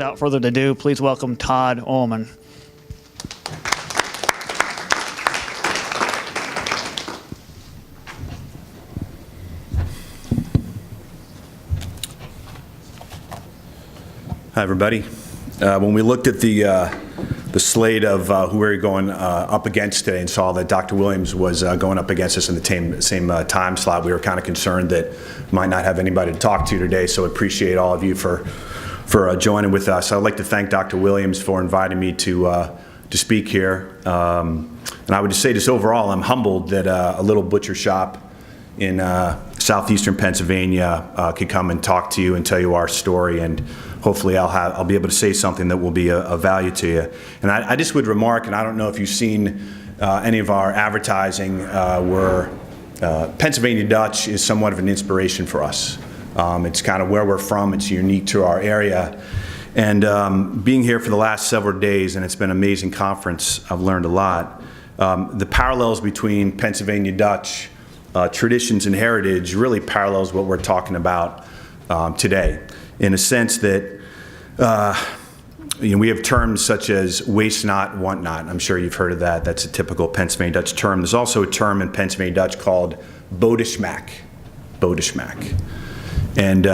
without further ado, please welcome Todd Auman. Hi, everybody. When we looked at the slate of who we were going up against today and saw that Dr. Williams was going up against us in the same time slot, we were kind of concerned that might not have anybody to talk to today, so appreciate all of you for joining with us. I'd like to thank Dr. Williams for inviting me to speak here. And I would just say just overall, I'm humbled that a little butcher shop in southeastern Pennsylvania could come and talk to you and tell you our story, and hopefully I'll be able to say something that will be of value to you. And I just would remark, and I don't know if you've seen any of our advertising, where Pennsylvania Dutch is somewhat of an inspiration for us. It's kind of where we're from, it's unique to our area. And being here for the last several days, and it's been an amazing conference, I've learned a lot. The parallels between Pennsylvania Dutch traditions and heritage really parallels what we're talking about today, in a sense that we have terms such as waste not, want not. I'm sure you've heard of that. That's a typical Pennsylvania Dutch term. There's also a term in Pennsylvania Dutch called bodishmack. Bodishmack. And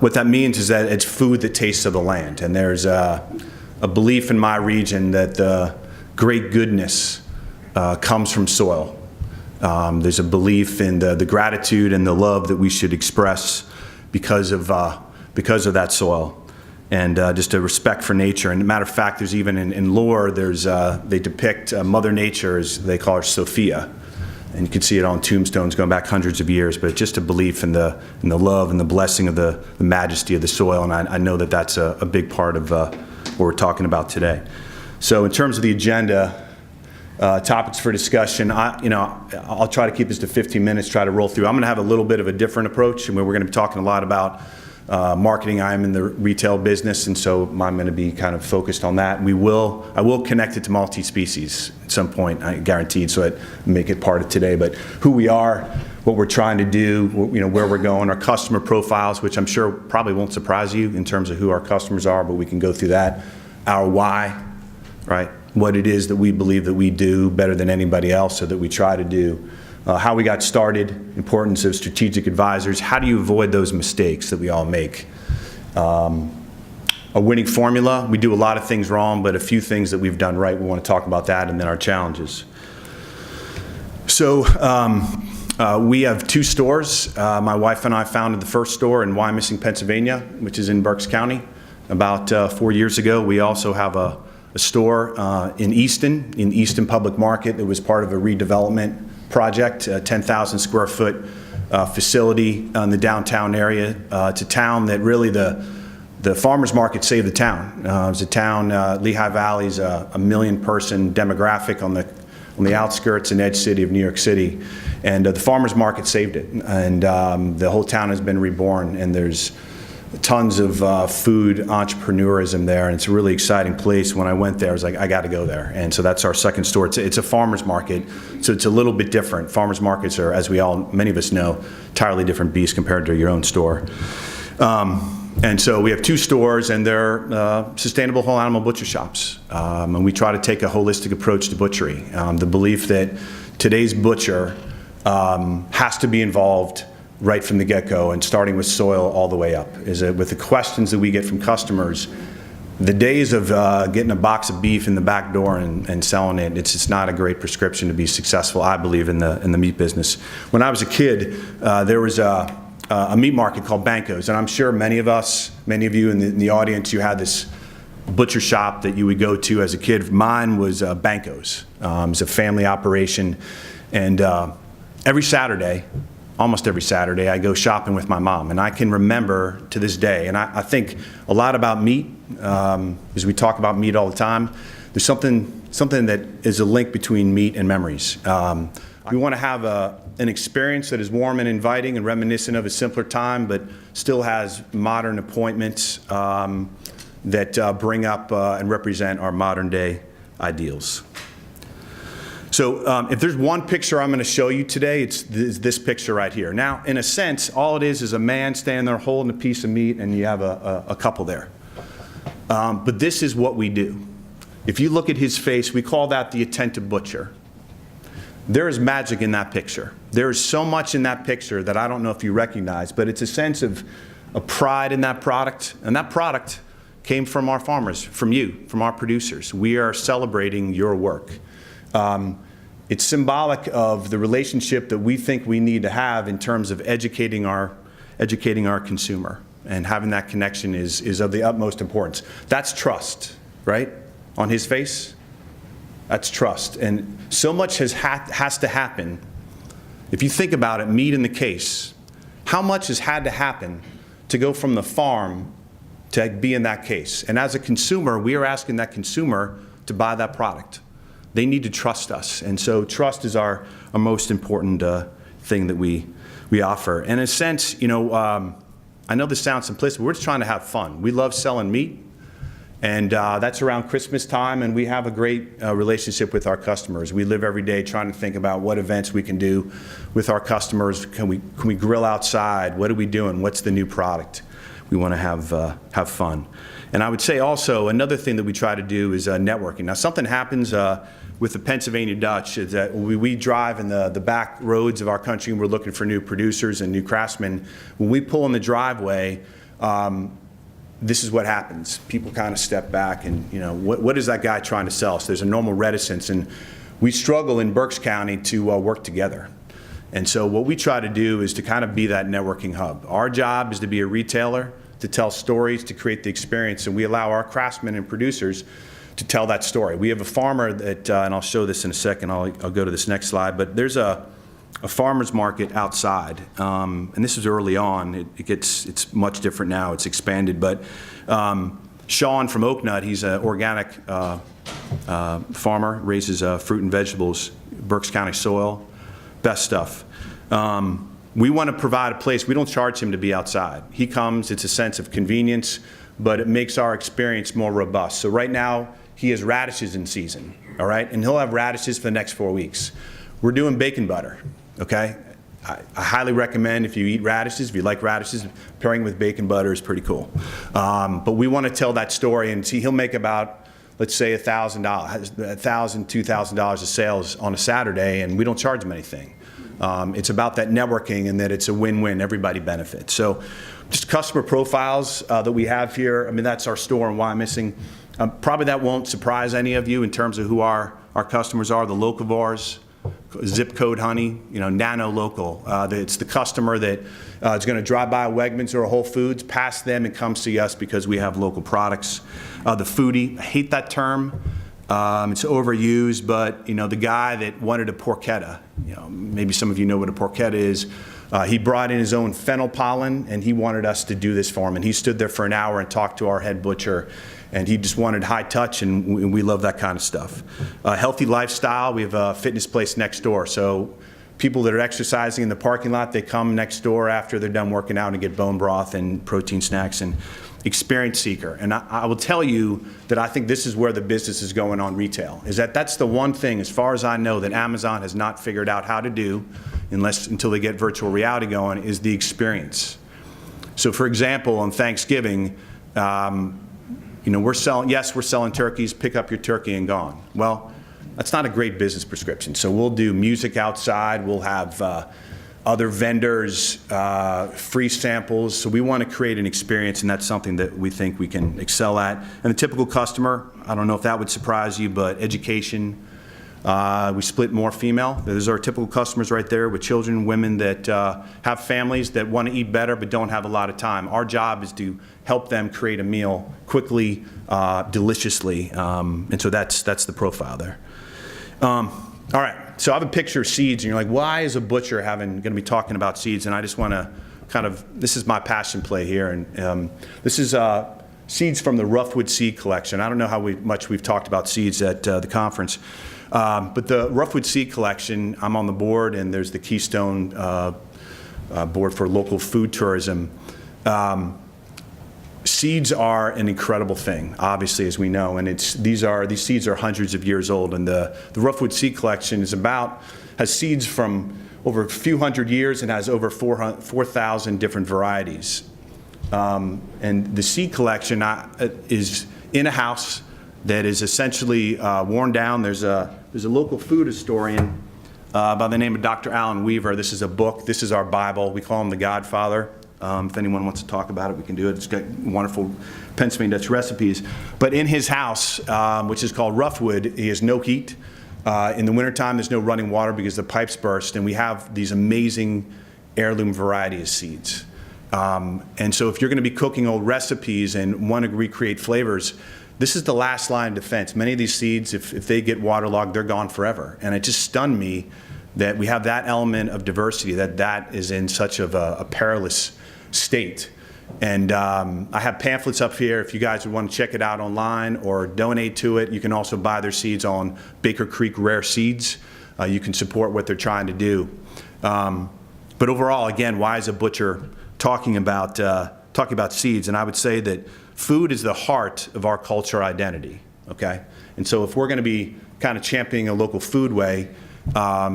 what that means is that it's food that tastes of the land. And there's a belief in my region that the great goodness comes from soil. There's a belief in the gratitude and the love that we should express because of that soil, and just a respect for nature. And as a matter of fact, there's even in lore, they depict Mother Nature as they call her Sophia, and you can see it on tombstones going back hundreds of years. But just a belief in the love and the blessing of the majesty of the soil, and I know that that's a big part of what we're talking about today. So in terms of the agenda, topics for discussion, I'll try to keep this to 15 minutes, try to roll through. I'm going to have a little bit of a different approach, and we're going to be talking a lot about marketing. I'm in the retail business, and so I'm going to be kind of focused on that. I will connect it to multi-species at some point, I guaranteed, so I make it part of today. But who we are, what we're trying to do, where we're going, our customer profiles, which I'm sure probably won't surprise you in terms of who our customers are, but we can go through that. Our why, right? What it is that we believe that we do better than anybody else, or that we try to do. How we got started, importance of strategic advisors, how do you avoid those mistakes that we all make? A winning formula, we do a lot of things wrong, but a few things that we've done right, we want to talk about that, and then our challenges. So we have 2 stores. My wife and I founded the first store in Wyomissing, Pennsylvania, which is in Berks County, about 4 years ago. We also have a store in Easton Public Market that was part of a redevelopment project, a 10,000 square foot facility in the downtown area. It's a town that really the farmers market saved the town. It was a town, Lehigh Valley's a 1 million person demographic on the outskirts and edge city of New York City, and the farmers market saved it. And the whole town has been reborn, and there's tons of food entrepreneurism there, and it's a really exciting place. When I went there, I was like, I got to go there. And so that's our second store. It's a farmer's market, so it's a little bit different. Farmers markets are, as many of us know, entirely different beast compared to your own store. And so we have 2 stores, and they're sustainable whole animal butcher shops. And we try to take a holistic approach to butchery. The belief that today's butcher has to be involved right from the get-go, and starting with soil all the way up. Is that with the questions that we get from customers, the days of getting a box of beef in the back door and selling it, it's not a great prescription to be successful, I believe, in the meat business. When I was a kid, there was a meat market called Banco's, and I'm sure many of you in the audience, you had this butcher shop that you would go to as a kid. Mine was Banco's. It was a family operation, and almost every Saturday, I go shopping with my mom. And I can remember to this day, and I think a lot about meat, as we talk about meat all the time, there's something that is a link between meat and memories. We want to have an experience that is warm and inviting and reminiscent of a simpler time, but still has modern appointments that bring up and represent our modern day ideals. So if there's one picture I'm going to show you today, it's this picture right here. Now, in a sense, all it is a man standing there holding a piece of meat, and you have a couple there. But this is what we do. If you look at his face, we call that the attentive butcher. There is magic in that picture. There is so much in that picture that I don't know if you recognize, but it's a sense of pride in that product. And that product came from our farmers, from you, from our producers. We are celebrating your work. It's symbolic of the relationship that we think we need to have in terms of educating our consumer. And having that connection is of the utmost importance. That's trust, right? On his face, that's trust. And so much has to happen. If you think about it, meat in the case, how much has had to happen to go from the farm to be in that case? And as a consumer, we are asking that consumer to buy that product. They need to trust us. And so trust is our most important thing that we offer. And in a sense, I know this sounds simplistic, but we're just trying to have fun. We love selling meat. And that's around Christmas time, and we have a great relationship with our customers. We live every day trying to think about what events we can do with our customers. Can we grill outside? What are we doing? What's the new product? We want to have fun. And I would say also another thing that we try to do is networking. Now something happens with the Pennsylvania Dutch is that we drive in the back roads of our country and we're looking for new producers and new craftsmen. When we pull in the driveway, this is what happens. People kind of step back and, what is that guy trying to sell? So there's a normal reticence, and we struggle in Berks County to work together. And so what we try to do is to kind of be that networking hub. Our job is to be a retailer, to tell stories, to create the experience, and we allow our craftsmen and producers to tell that story. We have a farmer that, and I'll show this in a second, I'll go to this next slide, but there's a farmer's market outside, and this is early on. It's much different now. It's expanded, but Sean from Oaknut, he's an organic farmer, raises fruit and vegetables, Berks County soil, best stuff. We want to provide a place. We don't charge him to be outside. He comes. It's a sense of convenience, but it makes our experience more robust. So right now he has radishes in season, all right, and he'll have radishes for the next 4 weeks. We're doing bacon butter. Okay, I highly recommend if you eat radishes, if you like radishes, pairing with bacon butter is pretty cool. But we want to tell that story, and see, he'll make about, let's say, $1,000, $2,000 of sales on a Saturday, and we don't charge him anything. It's about that networking and that it's a win-win, everybody benefits. So just customer profiles that we have here, I mean, that's our store in Wyomissing. Probably that won't surprise any of you in terms of who our customers are, the locavars, zip code honey, nano local. It's the customer that is going to drive by a Wegmans or a Whole Foods, pass them and come see us because we have local products. The foodie, I hate that term. It's overused, but the guy that wanted a porchetta, maybe some of you know what a porchetta is. He brought in his own fennel pollen, and he wanted us to do this for him. And he stood there for an hour and talked to our head butcher, and he just wanted high touch, and we love that kind of stuff. Healthy lifestyle, we have a fitness place next door. So people that are exercising in the parking lot, they come next door after they're done working out and get bone broth and protein snacks. And experience seeker. And I will tell you that I think this is where the business is going on retail, is that's the one thing, as far as I know, that Amazon has not figured out how to do, until they get virtual reality going, is the experience. So for example, on Thanksgiving, we're selling turkeys, pick up your turkey and gone. Well, that's not a great business prescription. So we'll do music outside, we'll have other vendors, free samples. So we want to create an experience, and that's something that we think we can excel at. And the typical customer, I don't know if that would surprise you, but education, we split more female. Those are our typical customers right there, with children, women that have families that want to eat better but don't have a lot of time. Our job is to help them create a meal quickly, deliciously, and so that's the profile there. All right, so I have a picture of seeds, and you're like, why is a butcher going to be talking about seeds? And I just want to this is my passion play here, and this is seeds from the Roughwood Seed Collection. I don't know how much we've talked about seeds at the conference, but the Roughwood Seed Collection, I'm on the board, and there's the Keystone board for local food tourism. Seeds are an incredible thing, obviously, as we know, and these seeds are hundreds of years old, and the Roughwood Seed Collection has seeds from over a few hundred years and has over 4,000 different varieties. And the seed collection is in a house that is essentially worn down. There's a local food historian by the name of Dr. Alan Weaver. This is a book. This is our Bible. We call him the Godfather. If anyone wants to talk about it, we can do it. It's got wonderful Pennsylvania Dutch recipes. But in his house, which is called Roughwood, he has no heat. In the wintertime, there's no running water because the pipes burst, and we have these amazing heirloom variety of seeds. And so if you're going to be cooking old recipes and want to recreate flavors, this is the last line of defense. Many of these seeds, if they get waterlogged, they're gone forever. And it just stunned me that we have that element of diversity, that is in such of a perilous state. And I have pamphlets up here if you guys would want to check it out online or donate to it. You can also buy their seeds on Baker Creek Rare Seeds. You can support what they're trying to do. But overall, again, why is a butcher talking about seeds? And I would say that food is the heart of our culture identity, okay? And so if we're going to be kind of championing a local foodway,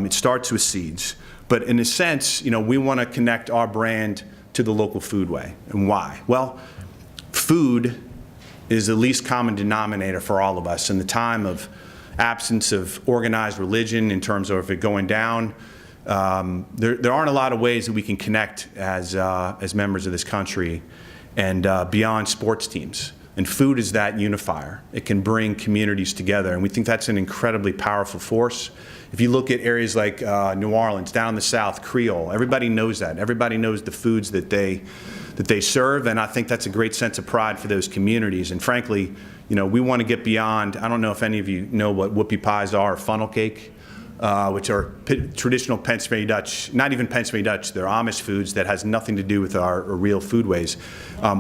it starts with seeds. But in a sense, we want to connect our brand to the local foodway. And why? Well, food is the least common denominator for all of us. In the time of absence of organized religion, in terms of it going down, there aren't a lot of ways that we can connect as members of this country and beyond sports teams. And food is that unifier. It can bring communities together, and we think that's an incredibly powerful force. If you look at areas like New Orleans, down in the South, Creole, everybody knows that. Everybody knows the foods that they serve, and I think that's a great sense of pride for those communities. And frankly, we want to get beyond. I don't know if any of you know what whoopie pies are or funnel cake, which are traditional Pennsylvania Dutch, not even Pennsylvania Dutch, they're Amish foods that has nothing to do with our real foodways.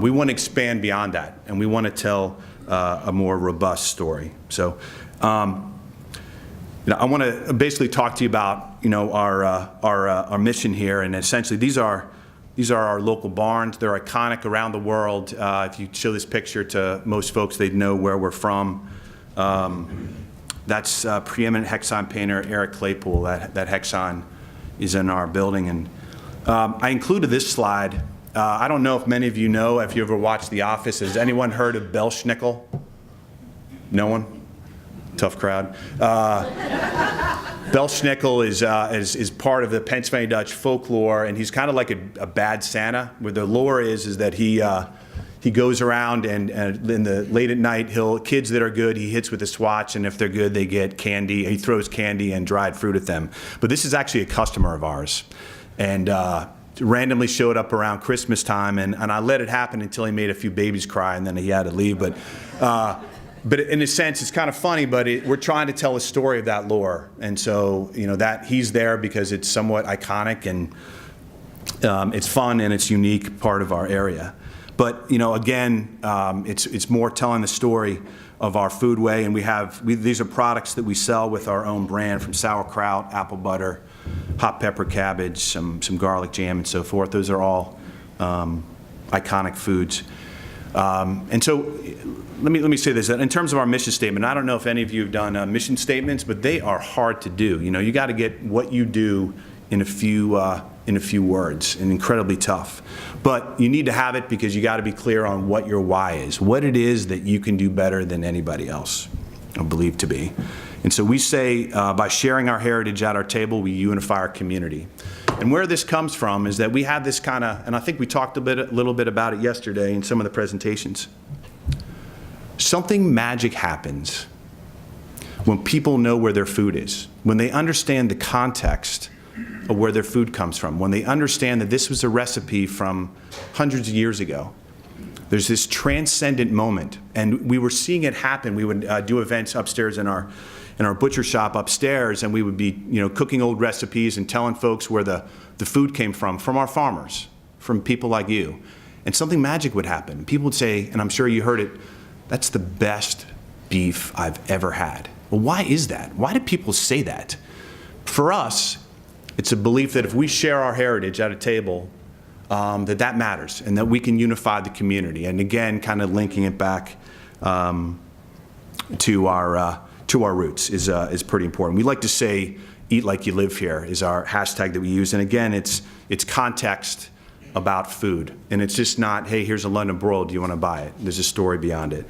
We want to expand beyond that, and we want to tell a more robust story. So I want to basically talk to you about our mission here, and essentially these are our local barns. They're iconic around the world. If you show this picture to most folks, they'd know where we're from. That's preeminent Hexon painter Eric Claypool. That Hexon is in our building. And I included this slide. I don't know if many of you know, if you ever watched The Office, has anyone heard of Belschnickel? No one? Tough crowd. Belschnickel is part of the Pennsylvania Dutch folklore, and he's kind of like a bad Santa, where the lore is that he goes around and in the late at night, kids that are good, he hits with a swatch, and if they're good, they get candy. He throws candy and dried fruit at them. But this is actually a customer of ours, and randomly showed up around Christmas time, and I let it happen until he made a few babies cry, and then he had to leave. But in a sense, it's kind of funny, but we're trying to tell a story of that lore, and so that he's there because it's somewhat iconic, and it's fun and it's unique part of our area. But again, it's more telling the story of our foodway, and these are products that we sell with our own brand, from sauerkraut, apple butter, hot pepper cabbage, some garlic jam, and so forth. Those are all iconic foods. And so let me say this. In terms of our mission statement, I don't know if any of you have done mission statements, but they are hard to do. You got to get what you do in a few words, and incredibly tough. But you need to have it because you got to be clear on what your why is, what it is that you can do better than anybody else, I believe to be. And so we say by sharing our heritage at our table, we unify our community. And where this comes from is that we have this kind of, and I think we talked a little bit about it yesterday in some of the presentations. Something magic happens when people know where their food is, when they understand the context of where their food comes from, when they understand that this was a recipe from hundreds of years ago. There's this transcendent moment, and we were seeing it happen. We would do events upstairs in our butcher shop upstairs, and we would be cooking old recipes and telling folks where the food came from our farmers, from people like you. And something magic would happen. People would say, and I'm sure you heard it, that's the best beef I've ever had. Well, why is that? Why do people say that? For us, it's a belief that if we share our heritage at a table, that matters, and that we can unify the community. And again, kind of linking it back to our roots is pretty important. We like to say, "Eat like you live here" is our hashtag that we use. And again, it's context about food, and it's just not, "Hey, here's a London broil. Do you want to buy it?" There's a story beyond it.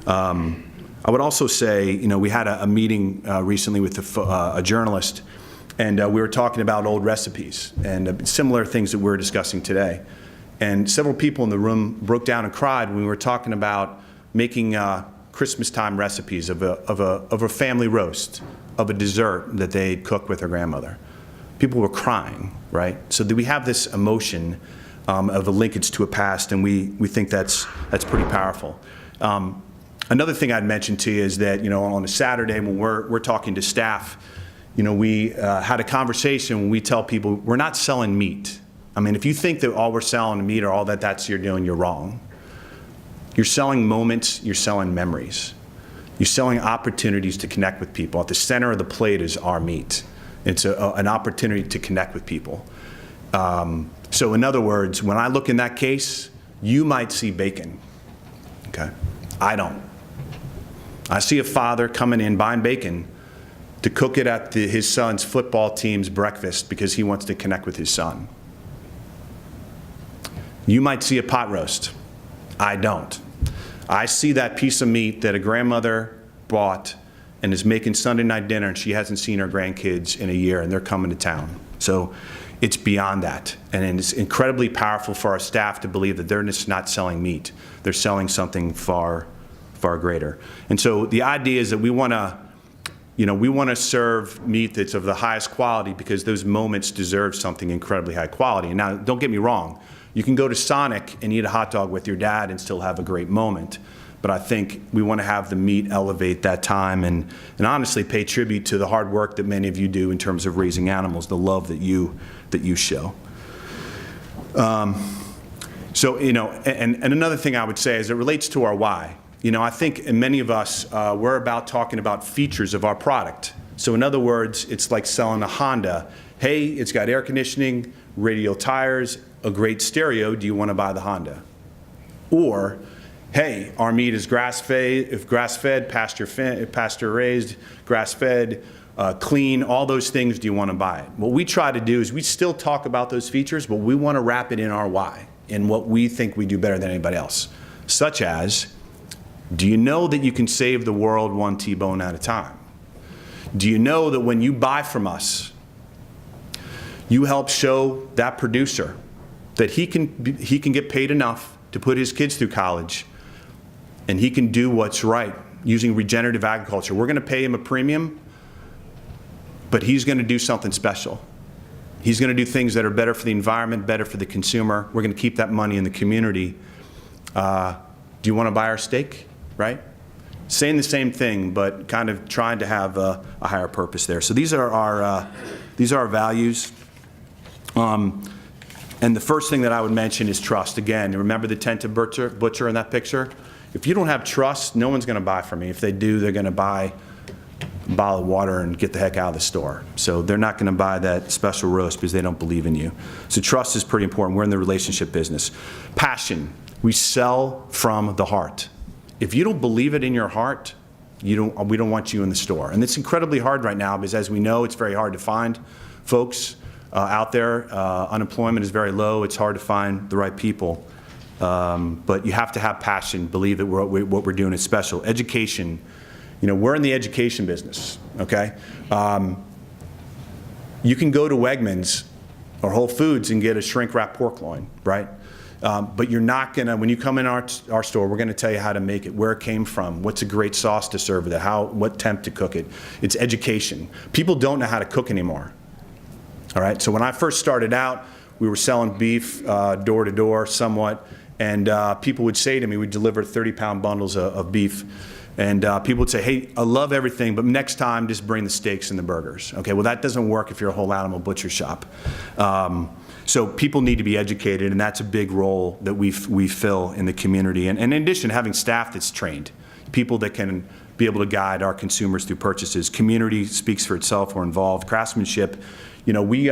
I would also say, we had a meeting recently with a journalist, and we were talking about old recipes and similar things that we're discussing today. And several people in the room broke down and cried when we were talking about making Christmas time recipes of a family roast, of a dessert that they'd cook with their grandmother. People were crying, right? So we have this emotion of a linkage to a past, and we think that's pretty powerful. Another thing I'd mention to you is that, on a Saturday when we're talking to staff, we had a conversation when we tell people we're not selling meat. I mean, if you think that all we're selling is meat or all that's you're doing, you're wrong. You're selling moments, you're selling memories. You're selling opportunities to connect with people. At the center of the plate is our meat. It's an opportunity to connect with people. So in other words, when I look in that case, you might see bacon, okay? I don't. I see a father coming in buying bacon to cook it at his son's football team's breakfast because he wants to connect with his son. You might see a pot roast. I don't. I see that piece of meat that a grandmother bought and is making Sunday night dinner, and she hasn't seen her grandkids in a year, and they're coming to town. So it's beyond that. And it's incredibly powerful for our staff to believe that they're just not selling meat. They're selling something far greater. And so the idea is that we want to serve meat that's of the highest quality because those moments deserve something incredibly high quality. And now, don't get me wrong. You can go to Sonic and eat a hot dog with your dad and still have a great moment. But I think we want to have the meat elevate that time and honestly pay tribute to the hard work that many of you do in terms of raising animals, the love that you show. So, and another thing I would say as it relates to our why. I think in many of us, we're about talking about features of our product. So in other words, it's like selling a Honda. Hey, it's got air conditioning, radial tires, a great stereo. Do you want to buy the Honda? Or, hey, our meat is grass-fed, pasture-raised, grass-fed, clean, all those things. Do you want to buy it? What we try to do is we still talk about those features, but we want to wrap it in our why, in what we think we do better than anybody else, such as, do you know that you can save the world one T-bone at a time? Do you know that when you buy from us, you help show that producer that he can get paid enough to put his kids through college, and he can do what's right using regenerative agriculture. We're going to pay him a premium, but he's going to do something special. He's going to do things that are better for the environment, better for the consumer. We're going to keep that money in the community. Do you want to buy our steak? Right? Saying the same thing, but kind of trying to have a higher purpose there. So these are our values. And the first thing that I would mention is trust. Again, remember the tented butcher in that picture? If you don't have trust, no one's going to buy from me. If they do, they're going to buy a bottle of water and get the heck out of the store. So they're not going to buy that special roast because they don't believe in you. So trust is pretty important. We're in the relationship business. Passion. We sell from the heart. If you don't believe it in your heart, we don't want you in the store. And it's incredibly hard right now because, as we know, it's very hard to find folks out there. Unemployment is very low. It's hard to find the right people. But you have to have passion, believe that what we're doing is special. Education. We're in the education business, okay? You can go to Wegmans or Whole Foods and get a shrink-wrapped pork loin, right? But you're not gonna, when you come in our store, we're gonna tell you how to make it, where it came from, what's a great sauce to serve with it, what temp to cook it. It's education. People don't know how to cook anymore. All right, so when I first started out, we were selling beef door to door somewhat, and people would say to me, we'd deliver 30-pound bundles of beef, and people would say, hey, I love everything, but next time just bring the steaks and the burgers. Okay, well that doesn't work if you're a whole animal butcher shop. So people need to be educated, and that's a big role that we fill in the community. And in addition, having staff that's trained, people that can be able to guide our consumers through purchases. Community speaks for itself. We're involved. Craftsmanship, we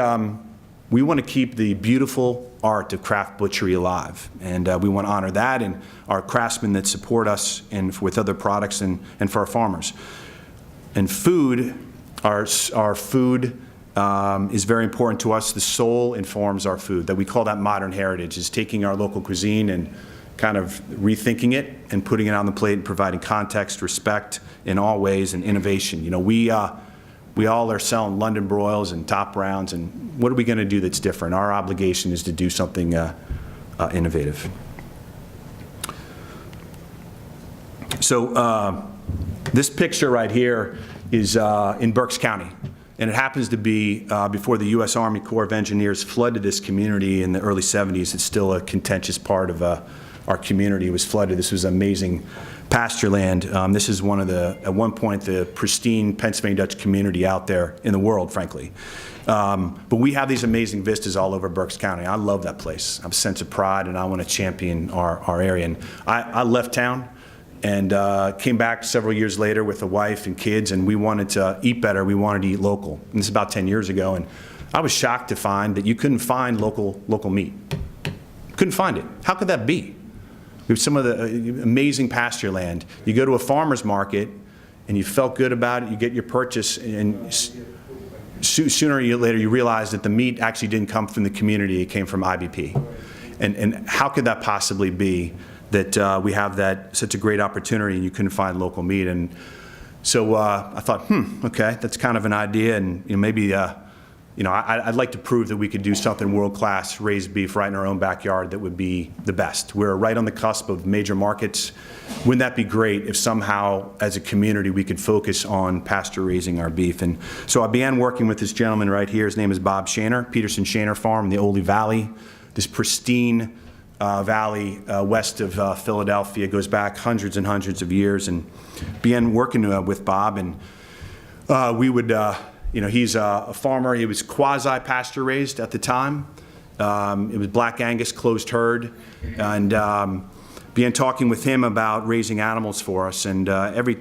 want to keep the beautiful art of craft butchery alive, and we want to honor that and our craftsmen that support us and with other products and for our farmers. And food, our food. Is very important to us. The soul informs our food. That we call that modern heritage, is taking our local cuisine and kind of rethinking it and putting it on the plate and providing context, respect in all ways, and innovation. You know, we all are selling London broils and top rounds, and what are we going to do that's different? Our obligation is to do something innovative. So this picture right here is in Berks County, and it happens to be before the U.S. Army Corps of Engineers flooded this community in the early 70s. It's still a contentious part of our community. It was flooded. This was amazing pasture land. This is one of at one point, the pristine Pennsylvania Dutch community out there in the world, frankly. But we have these amazing vistas all over Berks County. I love that place. I have a sense of pride, and I want to champion our area. And I left town and came back several years later with a wife and kids, and we wanted to eat better. We wanted to eat local. And this is about 10 years ago, and I was shocked to find that you couldn't find local meat. Couldn't find it. How could that be? There's some of the amazing pasture land. You go to a farmer's market, and you felt good about it. You get your purchase, and sooner or later you realize that the meat actually didn't come from the community. It came from IBP. And how could that possibly be that we have such a great opportunity and you couldn't find local meat? And so I thought, okay, that's kind of an idea, and maybe I'd like to prove that we could do something world-class, raised beef right in our own backyard that would be the best. We're right on the cusp of major markets. Wouldn't that be great if somehow, as a community, we could focus on pasture raising our beef? And so I began working with this gentleman right here. His name is Bob Shaner, Peterson Shaner Farm in the Ole Valley, this pristine valley west of Philadelphia. It goes back hundreds and hundreds of years, and began working with Bob, and we would he's a farmer. He was quasi-pasture raised at the time. It was Black Angus closed herd, and began talking with him about raising animals for us. And every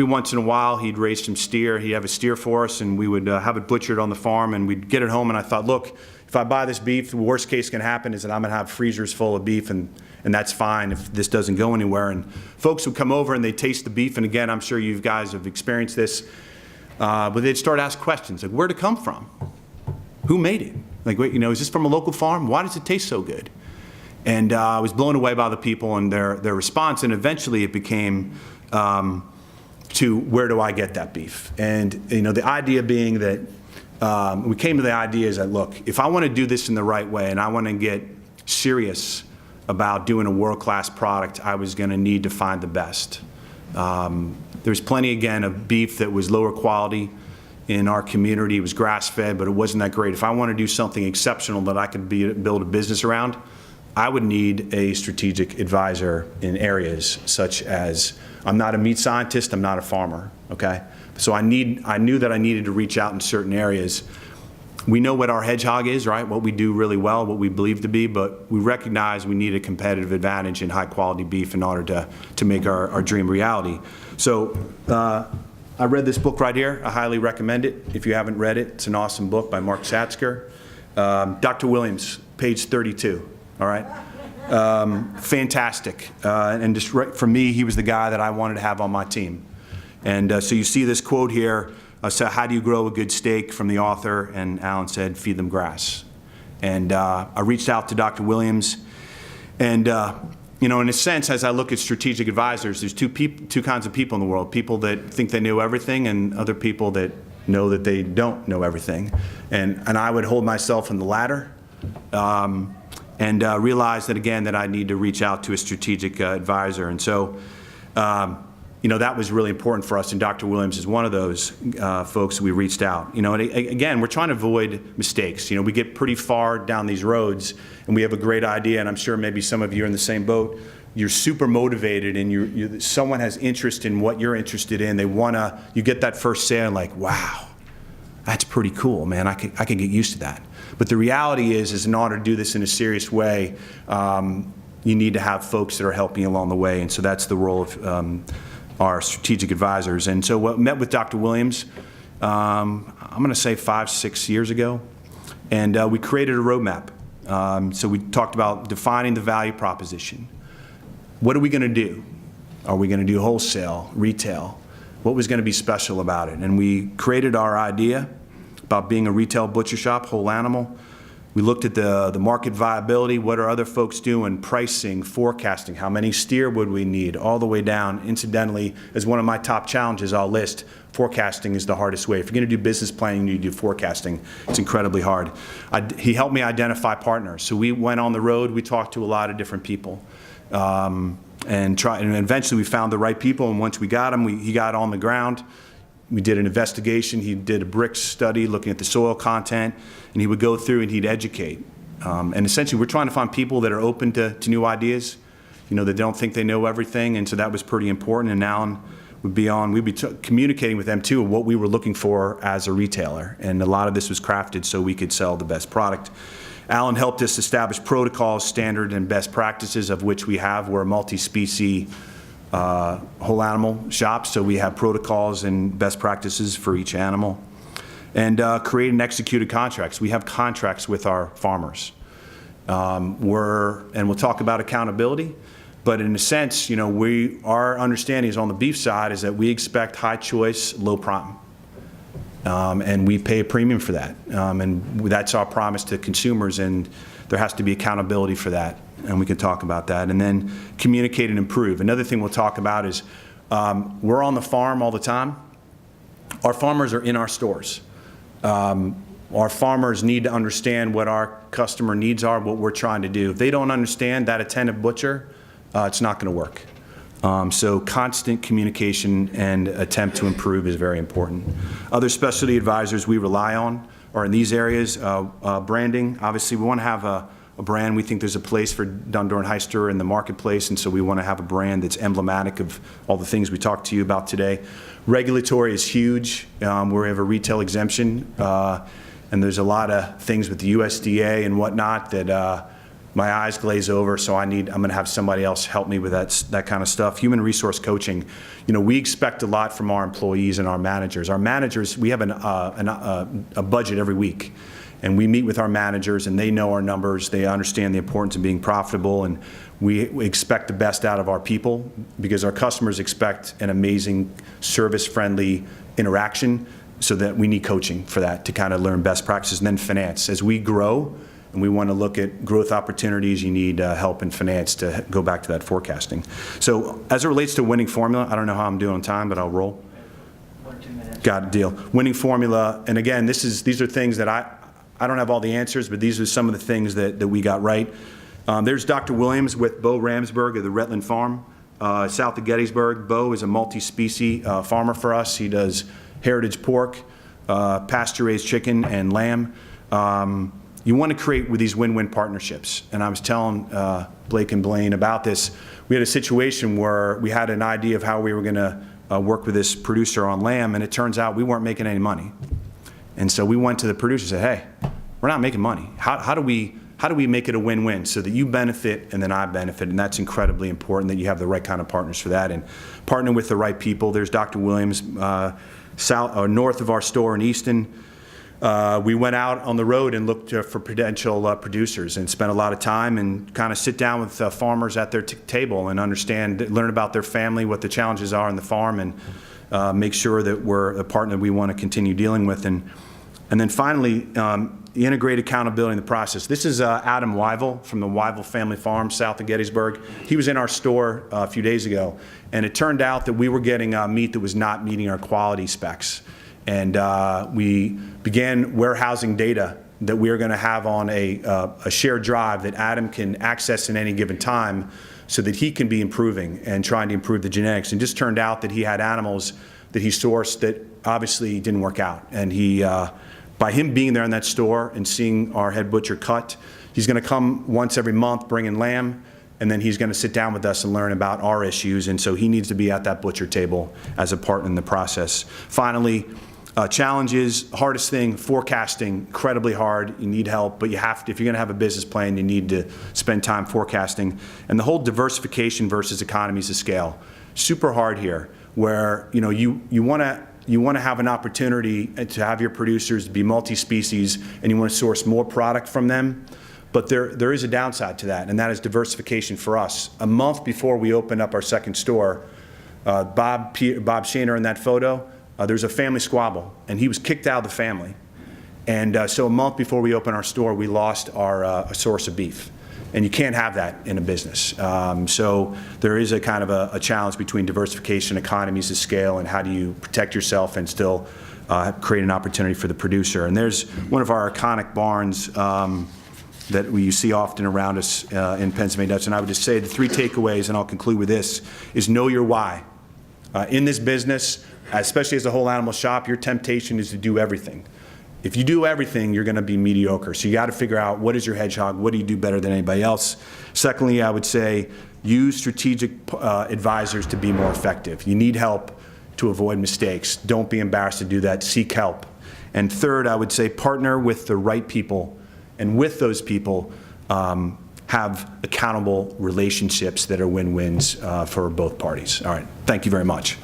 once in a while, he'd raise some steer. He'd have a steer for us, and we would have it butchered on the farm, and we'd get it home. And I thought, look, if I buy this beef, the worst case can happen is that I'm going to have freezers full of beef, and that's fine if this doesn't go anywhere. And folks would come over and they'd taste the beef, and again, I'm sure you guys have experienced this. But they'd start to ask questions like, where'd it come from? Who made it? Like, wait, is this from a local farm? Why does it taste so good? And I was blown away by the people and their response, and eventually it became to where do I get that beef? And the idea being that we came to the idea is that, look, if I want to do this in the right way and I want to get serious about doing a world-class product, I was going to need to find the best. There was plenty, again, of beef that was lower quality in our community. It was grass-fed, but it wasn't that great. If I want to do something exceptional that I could build a business around, I would need a strategic advisor in areas such as, I'm not a meat scientist, I'm not a farmer, okay? So I knew that I needed to reach out in certain areas. We know what our hedgehog is, right? What we do really well, what we believe to be, but we recognize we need a competitive advantage in high-quality beef in order to make our dream reality. So I read this book right here. I highly recommend it. If you haven't read it, it's an awesome book by Mark Satzker. Dr. Williams, page 32, all right? Fantastic. And just right, for me, he was the guy that I wanted to have on my team. And so you see this quote here, so how do you grow a good steak, from the author, and Alan said, feed them grass. And I reached out to Dr. Williams, and in a sense, as I look at strategic advisors, there's two kinds of people in the world: people that think they know everything, and other people that know that they don't know everything. And I would hold myself in the latter, and realize that, again, that I need to reach out to a strategic advisor. And so that was really important for us, and Dr. Williams is one of those folks we reached out. And again, we're trying to avoid mistakes. We get pretty far down these roads, and we have a great idea, and I'm sure maybe some of you are in the same boat. You're super motivated, and someone has interest in what you're interested in. You get that first sale, and like, wow, that's pretty cool, man. I can get used to that. But the reality is in order to do this in a serious way, you need to have folks that are helping you along the way, and so that's the role of our strategic advisors. And so I met with Dr. Williams, I'm going to say 5-6 years ago, and we created a roadmap. So we talked about defining the value proposition. What are we going to do? Are we going to do wholesale, retail? What was going to be special about it? And we created our idea about being a retail butcher shop, whole animal. We looked at the market viability, what are other folks doing, pricing, forecasting, how many steer would we need, all the way down. Incidentally, as one of my top challenges I'll list, forecasting is the hardest way. If you're going to do business planning, you do forecasting. It's incredibly hard. He helped me identify partners. So we went on the road, we talked to a lot of different people. And eventually we found the right people, and once we got him, he got on the ground. We did an investigation. He did a bricks study looking at the soil content, and he would go through and he'd educate. And essentially, we're trying to find people that are open to new ideas, that don't think they know everything, and so that was pretty important. And Alan would be on, we'd be communicating with them too, what we were looking for as a retailer. And a lot of this was crafted so we could sell the best product. Alan helped us establish protocols, standard, and best practices, of which we have. We're a multi-species whole animal shop, so we have protocols and best practices for each animal. And create and executed contracts. We have contracts with our farmers. And we'll talk about accountability, but in a sense, our understanding is on the beef side is that we expect high choice, low prime. And we pay a premium for that. And that's our promise to consumers, and there has to be accountability for that. And we can talk about that. And then communicate and improve. Another thing we'll talk about is we're on the farm all the time. Our farmers are in our stores. Our farmers need to understand what our customer needs are, what we're trying to do. If they don't understand that attentive butcher, it's not going to work. So constant communication and attempt to improve is very important. Other specialty advisors we rely on are in these areas. Branding, obviously we want to have a brand. We think there's a place for Dundor and Heister in the marketplace, and so we want to have a brand that's emblematic of all the things we talked to you about today. Regulatory is huge. We have a retail exemption, and there's a lot of things with the USDA and whatnot that my eyes glaze over, so I'm going to have somebody else help me with that kind of stuff. Human resource coaching. We expect a lot from our employees and our managers. Our managers, we have a budget every week. And we meet with our managers, and they know our numbers. They understand the importance of being profitable, and we expect the best out of our people because our customers expect an amazing, service-friendly interaction, so that we need coaching for that to kind of learn best practices. And then finance. As we grow and we want to look at growth opportunities, you need help in finance to go back to that forecasting. So as it relates to winning formula, I don't know how I'm doing on time, but I'll roll. 1 or 2 minutes. Got it, deal. Winning formula, and again, these are things that I don't have all the answers, but these are some of the things that we got right. There's Dr. Williams with Bo Ramsberg of the Retland Farm, south of Gettysburg. Bo is a multi-species farmer for us. He does heritage pork, pasture-raised chicken, and lamb. You want to create with these win-win partnerships. And I was telling Blake and Blaine about this. We had a situation where we had an idea of how we were going to work with this producer on lamb, and it turns out we weren't making any money. And so we went to the producer and said, hey, we're not making money. How do we make it a win-win so that you benefit and then I benefit? And that's incredibly important, that you have the right kind of partners for that. And partner with the right people. There's Dr. Williams, north of our store in Easton. We went out on the road and looked for potential producers and spent a lot of time and kind of sit down with farmers at their table and learn about their family, what the challenges are on the farm, and make sure that we're a partner we want to continue dealing with. And then finally, the integrated accountability in the process. This is Adam Wyville from the Wyville Family Farm south of Gettysburg. He was in our store a few days ago, and it turned out that we were getting meat that was not meeting our quality specs. And we began warehousing data that we are going to have on a shared drive that Adam can access in any given time, so that he can be improving and trying to improve the genetics. And just turned out that he had animals that he sourced that obviously didn't work out. And by him being there in that store and seeing our head butcher cut, he's going to come once every month bringing lamb, and then he's going to sit down with us and learn about our issues. And so he needs to be at that butcher table as a partner in the process. Finally, challenges, hardest thing, forecasting, incredibly hard. You need help, but you have to, if you're going to have a business plan, you need to spend time forecasting. And the whole diversification versus economies of scale, super hard here, where you want to have an opportunity to have your producers be multi-species, and you want to source more product from them. But there is a downside to that, and that is diversification for us. A month before we opened up our second store, Bob Shaner in that photo, there's a family squabble, and he was kicked out of the family. And so a month before we opened our store, we lost our source of beef. And you can't have that in a business. So there is a kind of a challenge between diversification, economies of scale, and how do you protect yourself and still create an opportunity for the producer. And there's one of our iconic barns that you see often around us in Pennsylvania Dutch. And I would just say the 3 takeaways, and I'll conclude with this, is know your why. In this business, especially as a whole animal shop, your temptation is to do everything. If you do everything, you're going to be mediocre. So you got to figure out, what is your hedgehog? What do you do better than anybody else? Secondly, I would say use strategic advisors to be more effective. You need help to avoid mistakes. Don't be embarrassed to do that. Seek help. And third, I would say partner with the right people, and with those people, have accountable relationships that are win-wins for both parties. All right. Thank you very much.